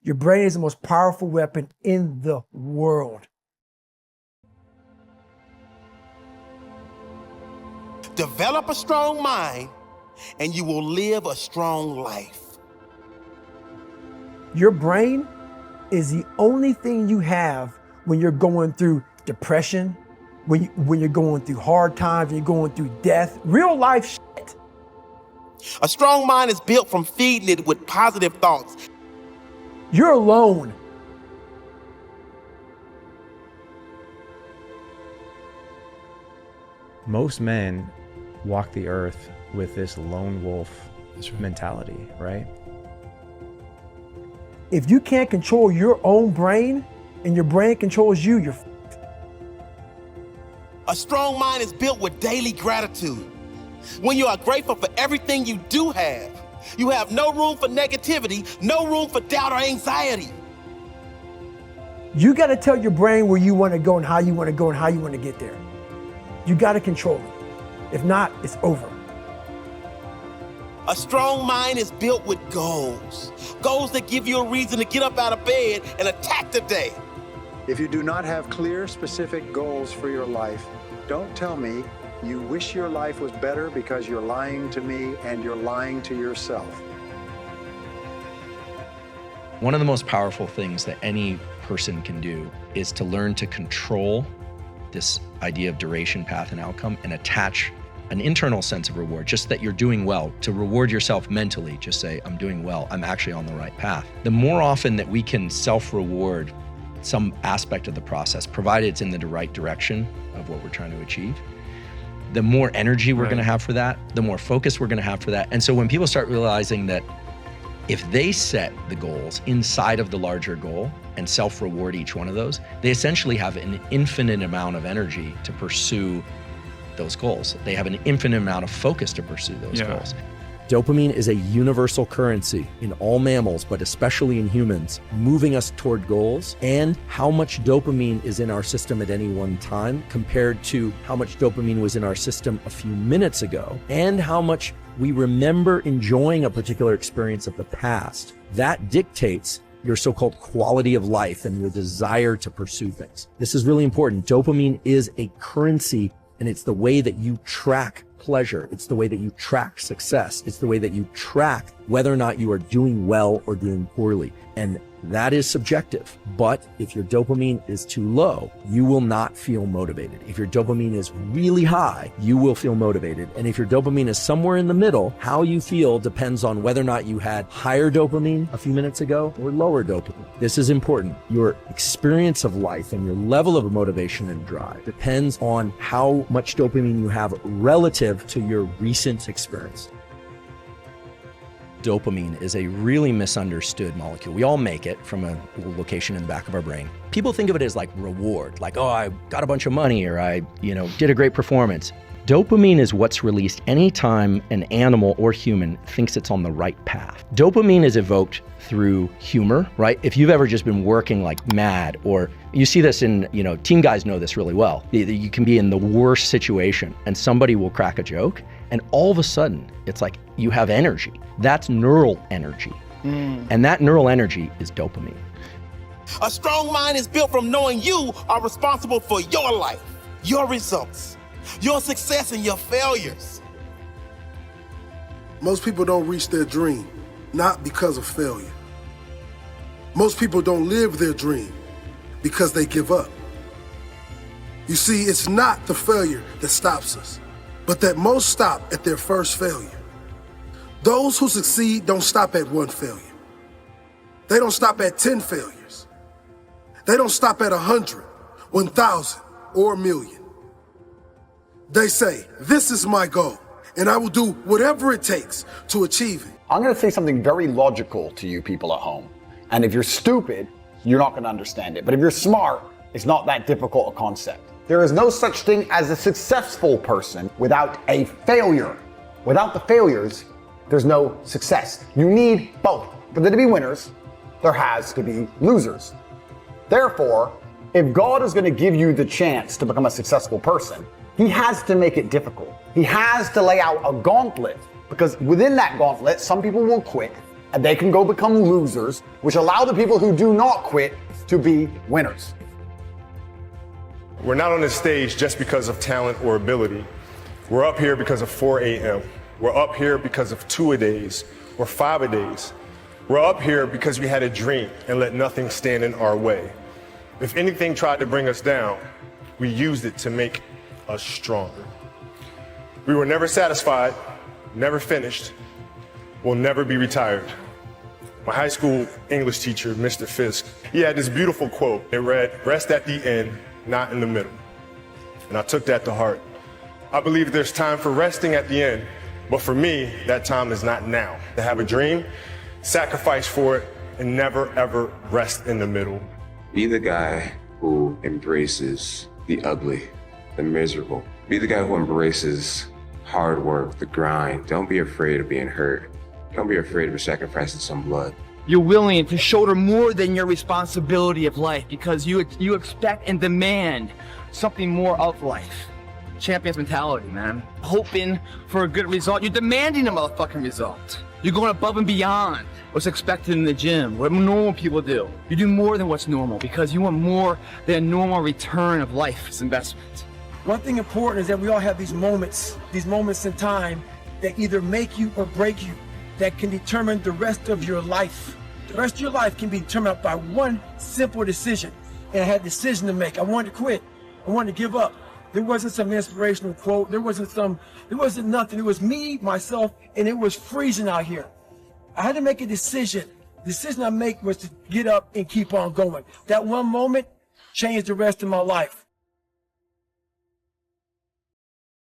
Your brain is the most powerful weapon in the world. Develop a strong mind, and you will live a strong life. Your brain is the only thing you have when you're going through depression, when you're going through hard times, when you're going through death, real life shit. A strong mind is built from feeding it with positive thoughts. You're alone. Most men walk the earth with this lone wolf mentality, right? If you can't control your own brain and your brain controls you, you're f***ed. A strong mind is built with daily gratitude. When you are grateful for everything you do have, you have no room for negativity, no room for doubt or anxiety. You got to tell your brain where you want to go and how you want to go and how you want to get there. You got to control it. If not, it's over. A strong mind is built with goals. Goals that give you a reason to get up out of bed and attack the day. If you do not have clear, specific goals for your life, don't tell me you wish your life was better, because you're lying to me and you're lying to yourself. One of the most powerful things that any person can do is to learn to control this idea of duration, path, and outcome, and attach an internal sense of reward, just that you're doing well, to reward yourself mentally. Just say, I'm doing well, I'm actually on the right path. The more often that we can self-reward some aspect of the process, provided it's in the right direction of what we're trying to achieve, the more energy we're gonna have for that, the more focus we're gonna have for that. And so when people start realizing that if they set the goals inside of the larger goal and self-reward each one of those, they essentially have an infinite amount of energy to pursue those goals. They have an infinite amount of focus to pursue those goals. Dopamine is a universal currency in all mammals, but especially in humans, moving us toward goals. And how much dopamine is in our system at any one time compared to how much dopamine was in our system a few minutes ago, and how much we remember enjoying a particular experience of the past. That dictates your so-called quality of life and your desire to pursue things. This is really important. Dopamine is a currency, and it's the way that you track pleasure. It's the way that you track success. It's the way that you track whether or not you are doing well or doing poorly. And that is subjective. But if your dopamine is too low, you will not feel motivated. If your dopamine is really high, you will feel motivated. And if your dopamine is somewhere in the middle, how you feel depends on whether or not you had higher dopamine a few minutes ago or lower dopamine. This is important. Your experience of life and your level of motivation and drive depends on how much dopamine you have relative to your recent experience. Dopamine is a really misunderstood molecule. We all make it from a little location in the back of our brain. People think of it as like reward, like, oh, I got a bunch of money, or I, did a great performance. Dopamine is what's released anytime an animal or human thinks it's on the right path. Dopamine is evoked through humor, right? If you've ever just been working like mad, or you see this in, team guys know this really well. You can be in the worst situation and somebody will crack a joke, and all of a sudden it's like you have energy. That's neural energy. And that neural energy is dopamine. A strong mind is built from knowing you are responsible for your life, your results, your success, and your failures. Most people don't reach their dream, not because of failure. Most people don't live their dream because they give up. You see, it's not the failure that stops us, but that most stop at their first failure. Those who succeed don't stop at one failure. They don't stop at 10 failures. They don't stop at 100, 1,000, or 1,000,000. They say, this is my goal, and I will do whatever it takes to achieve it. I'm going to say something very logical to you people at home. And if you're stupid, you're not going to understand it. But if you're smart, it's not that difficult a concept. There is no such thing as a successful person without a failure. Without the failures, there's no success. You need both. For there to be winners, there has to be losers. Therefore, if God is going to give you the chance to become a successful person, He has to make it difficult. He has to lay out a gauntlet, because within that gauntlet, some people will quit, and they can go become losers, which allow the people who do not quit to be winners. We're not on this stage just because of talent or ability. We're up here because of 4 a.m. We're up here because of 2-a-days or 5-a-days. We're up here because we had a dream and let nothing stand in our way. If anything tried to bring us down, we used it to make us stronger. We were never satisfied, never finished, will never be retired. My high school English teacher, Mr. Fisk, he had this beautiful quote. It read, "Rest at the end, not in the middle." And I took that to heart. I believe there's time for resting at the end, but for me, that time is not now. To have a dream, sacrifice for it, and never ever rest in the middle. Be the guy who embraces the ugly, the miserable. Be the guy who embraces hard work, the grind. Don't be afraid of being hurt. Don't be afraid of sacrificing some blood. You're willing to shoulder more than your responsibility of life because you expect and demand something more of life. Champion's mentality, man. Hoping for a good result. You're demanding a motherfucking result. You're going above and beyond what's expected in the gym, what normal people do. You do more than what's normal because you want more than a normal return of life's investment. One thing important is that we all have these moments in time that either make you or break you, that can determine the rest of your life. The rest of your life can be determined by one simple decision. And I had a decision to make. I wanted to quit. I wanted to give up. There wasn't some inspirational quote. There wasn't nothing. It was me, myself, and it was freezing out here. I had to make a decision. The decision I made was to get up and keep on going. That one moment changed the rest of my life.